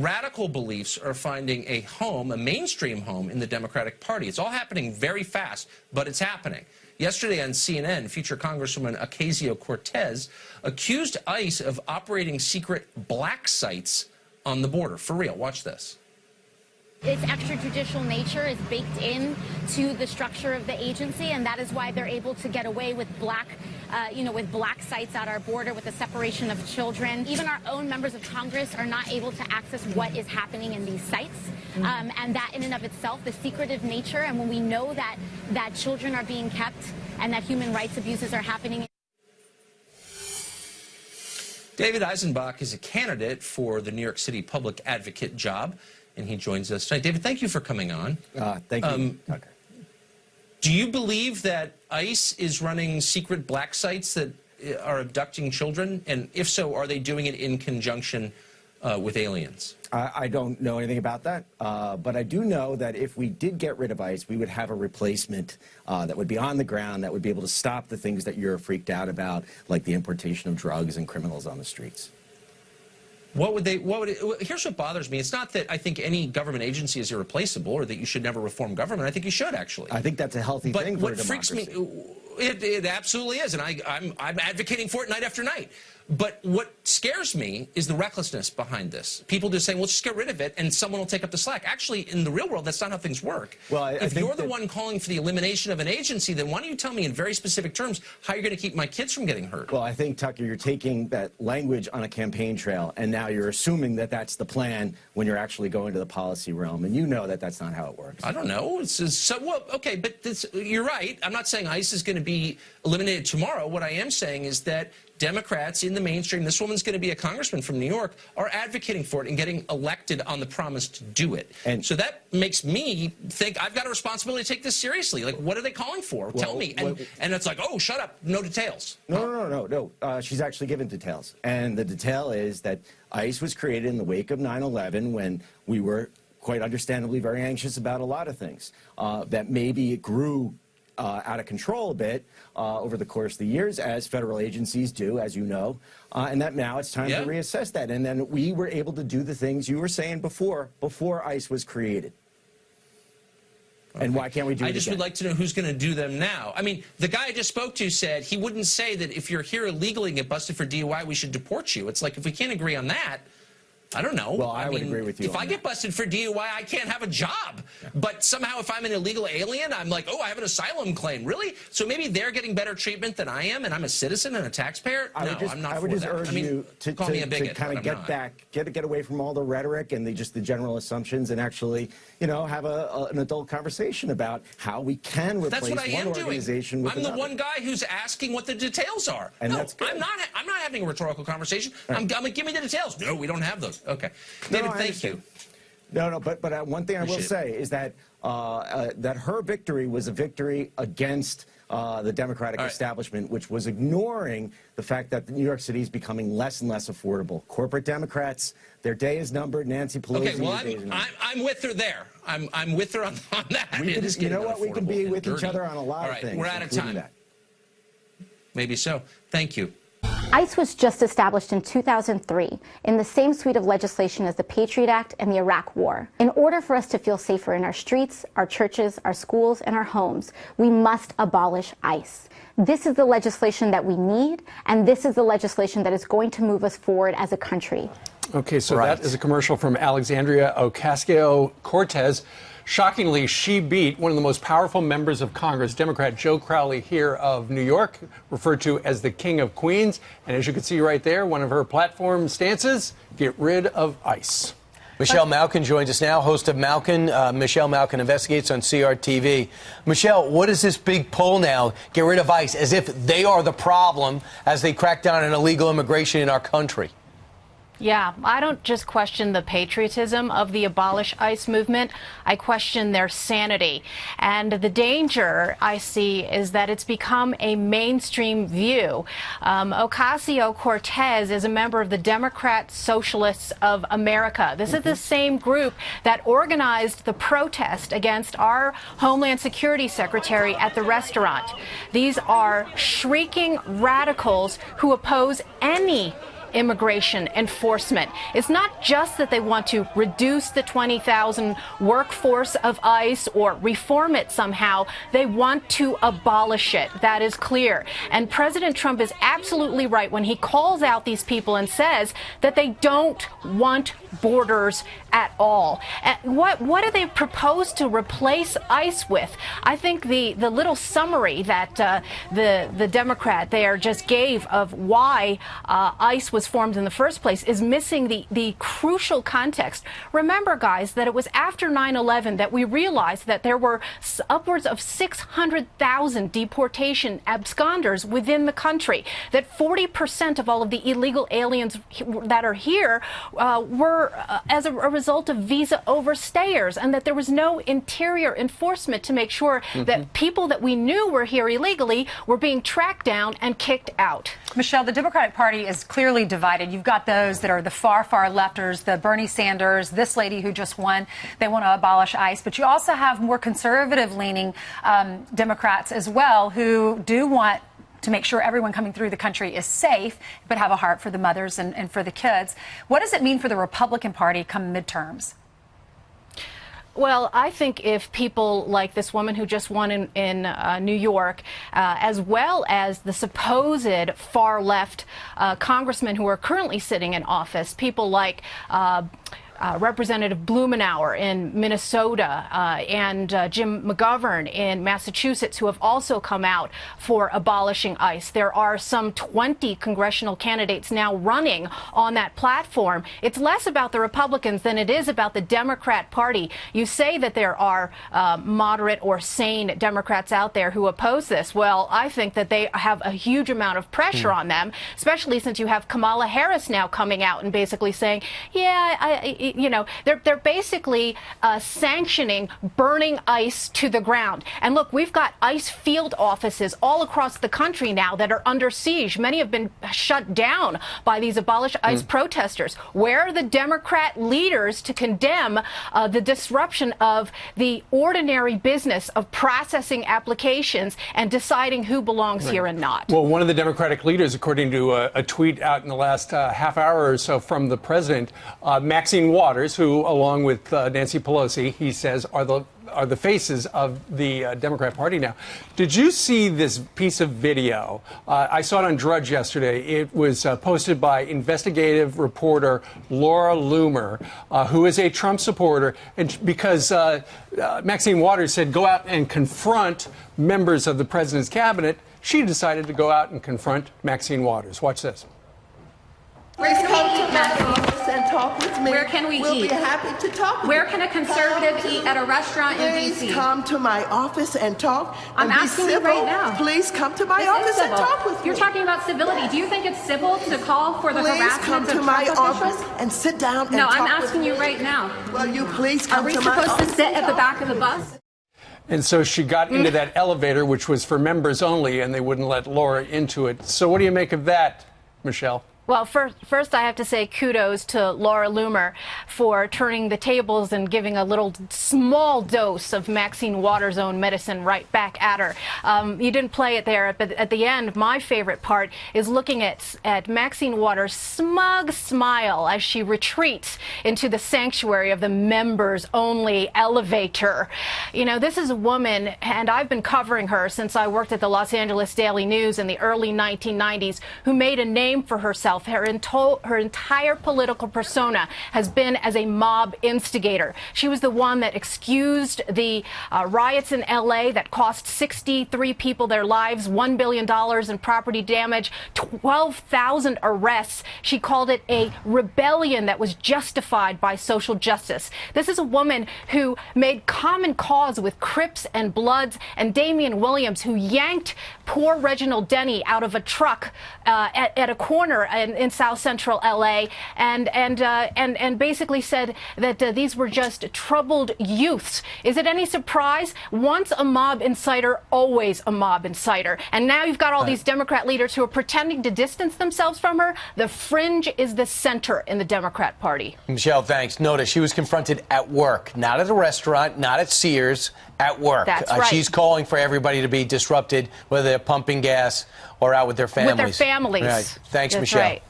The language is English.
radical beliefs are finding a home, a mainstream home, in the Democratic Party. It's all happening very fast, but it's happening. Yesterday on CNN, future Congresswoman Ocasio-Cortez accused ICE of operating secret black sites on the border. For real, watch this. Its extrajudicial nature is baked in to the structure of the agency, and that is why they're able to get away with black sites at our border, with the separation of children. Even our own members of Congress are not able to access what is happening in these sites. And that in and of itself, the secretive nature, and when we know that children are being kept and that human rights abuses are happening. David Eisenbach is a candidate for the New York City public advocate job, and he joins us tonight. David, thank you for coming on. Thank you. Okay. Do you believe that ICE is running secret black sites that are abducting children? And if so, are they doing it in conjunction with aliens? I don't know anything about that, but I do know that if we did get rid of ICE, we would have a replacement that would be on the ground, that would be able to stop the things that you're freaked out about, like the importation of drugs and criminals on the streets. Here's what bothers me. It's not that I think any government agency is irreplaceable or that you should never reform government. I think you should, actually. I think that's a healthy thing for a democracy. What freaks me, it absolutely is, and I'm advocating for it night after night. But what scares me is the recklessness behind this. People just saying, well, just get rid of it and someone will take up the slack. Actually, in the real world, that's not how things work. Well, if you're the one calling for the elimination of an agency, then why don't you tell me in very specific terms how you're going to keep my kids from getting hurt? Well, I think, Tucker, you're taking that language on a campaign trail, and now you're assuming that that's the plan when you're actually going to the policy realm, and you know that that's not how it works. I don't know. Well, okay, but you're right. I'm not saying ICE is going to be eliminated tomorrow. What I am saying is that Democrats in the mainstream, this woman's going to be a congressman from New York, are advocating for it and getting elected on the promise to do it. And so that makes me think I've got a responsibility to take this seriously. Like, what are they calling for? Tell me. And it's like, oh, shut up. No details. No. She's actually given details. And the detail is that ICE was created in the wake of 9/11 when we were, quite understandably, very anxious about a lot of things. That maybe it grew out of control a bit over the course of the years, as federal agencies do, as you know, and that now it's time to reassess that. And then we were able to do the things you were saying before ICE was created. Okay. And why can't we do it I just again? would like to know who's going to do them now. I mean, the guy I just spoke to said he wouldn't say that if you're here illegally and get busted for DUI, we should deport you. It's like, if we can't agree on that, I don't know. Well, I would agree with you. If I get busted for DUI, I can't have a job. Yeah. But somehow if I'm an illegal alien, I'm like, oh, I have an asylum claim. Really? So maybe they're getting better treatment than I am, and I'm a citizen and a taxpayer? No, I'm not for that. I would just urge you to kind of get away from all the rhetoric and the general assumptions and actually, you know, have an adult conversation about how we can replace one organization with another. I'm the one guy who's asking what the details are. And that's good. I'm not having a rhetorical conversation. Right. I'm like, give me the details. No, we don't have those. Okay. David, thank you. No, but one thing I will say is that that her victory was a victory against the Democratic establishment, which was ignoring the fact that New York City is becoming less and less affordable. Corporate Democrats, their day is numbered. Nancy Pelosi. Okay, well, I'm with her there. I'm with her on that. You know what? We can be with each other on a lot of things. We're out of time. Maybe so. Thank you. ICE was just established in 2003 in the same suite of legislation as the Patriot Act and the Iraq War. In order for us to feel safer in our streets, our churches, our schools, and our homes, we must abolish ICE. This is the legislation that we need, and this is the legislation that is going to move us forward as a country. Okay, so that is a commercial from Alexandria Ocasio-Cortez. Shockingly, she beat one of the most powerful members of Congress, Democrat Joe Crowley here of New York, referred to as the King of Queens. And as you can see right there, one of her platform stances, get rid of ICE. Michelle Malkin joins us now, host of Michelle Malkin Investigates on CRTV. Michelle, what is this big pull now, get rid of ICE, as if they are the problem as they crack down on illegal immigration in our country? Yeah, I don't just question the patriotism of the Abolish ICE movement. I question their sanity. And the danger I see is that it's become a mainstream view. Ocasio-Cortez is a member of the Democrat Socialists of America. This is the same group that organized the protest against our Homeland Security Secretary at the restaurant. These are shrieking radicals who oppose any immigration enforcement. It's not just that they want to reduce the 20,000 workforce of ICE or reform it somehow. They want to abolish it. That is clear. And President Trump is absolutely right when he calls out these people and says that they don't want borders at all. What do they propose to replace ICE with? I think the little summary that the Democrat there just gave of why ICE was formed in the first place is missing the crucial context. Remember, guys, that it was after 9/11 that we realized that there were upwards of 600,000 deportation absconders within the country, that 40% of all of the illegal aliens that are here were as a result of visa overstayers, and that there was no interior enforcement to make sure that people that we knew were here illegally were being tracked down and kicked out. Michelle, the Democratic Party is clearly divided. You've got those that are the far lefters, the Bernie Sanders, this lady who just won. They want to abolish ICE. But you also have more conservative-leaning Democrats as well who do want to make sure everyone coming through the country is safe, but have a heart for the mothers and for the kids. What does it mean for the Republican Party come midterms? Well, I think if people like this woman who just won in New York, as well as the supposed far left congressmen who are currently sitting in office, people like Representative Blumenauer in Minnesota and Jim McGovern in Massachusetts, who have also come out for abolishing ICE. There are some 20 congressional candidates now running on that platform. It's less about the Republicans than it is about the Democrat Party. You say that there are moderate or sane Democrats out there who oppose this. Well, I think that they have a huge amount of pressure on them, especially since you have Kamala Harris now coming out and basically saying, yeah, they're basically sanctioning burning ICE to the ground. And look, we've got ICE field offices all across the country now that are under siege. Many have been shut down by these abolish ICE protesters. Where are the Democrat leaders to condemn the disruption of the ordinary business of processing applications and deciding who belongs here and not? Well, one of the Democratic leaders, according to a tweet out in the last half hour or so from the president, Maxine Waters, who, along with Nancy Pelosi, he says are the faces of the Democrat Party now. Did you see this piece of video? I saw it on Drudge yesterday. It was posted by investigative reporter Laura Loomer, who is a Trump supporter, and because Maxine Waters said go out and confront members of the president's cabinet, she decided to go out and confront Maxine Waters. Watch this. Please come to my office and talk with me. Where can we eat? We'll be happy to talk with you. Where can a conservative eat at a restaurant in D.C.? Please come to my office and talk. I'm asking you right now. Please come to my office and talk with me. You're talking about civility. Do you think it's civil to call for the harassment of Trump officials? Please come to my office and sit down and talk with me. No, I'm asking you right now. Well, you please come to my office. Are we supposed to sit at the back of the bus? And so she got into that elevator, which was for members only, and they wouldn't let Laura into it. So what do you make of that, Michelle? Well, first I have to say kudos to Laura Loomer for turning the tables and giving a little small dose of Maxine Waters' own medicine right back at her. You didn't play it there, but at the end, my favorite part is looking at Maxine Waters' smug smile as she retreats into the sanctuary of the members-only elevator. You know, this is a woman, and I've been covering her since I worked at the Los Angeles Daily News in the early 1990s, who made a name for herself. Her entire political persona has been as a mob instigator. She was the one that excused the riots in L.A. that cost 63 people their lives, $1 billion in property damage, 12,000 arrests. She called it a rebellion that was justified by social justice. This is a woman who made common cause with Crips and Bloods and Damian Williams, who yanked poor Reginald Denny out of a truck at a corner in South Central LA, and basically said that these were just troubled youths. Is it any surprise? Once a mob inciter, always a mob inciter. And now you've got all these Democrat leaders who are pretending to distance themselves from her. The fringe is the center in the Democrat Party. Michelle, thanks. Notice she was confronted at work, not at a restaurant, not at Sears, at work. That's right. She's calling for everybody to be disrupted, whether they're pumping gas or out with their families. With their families. Right. Thanks, That's Michelle. Right.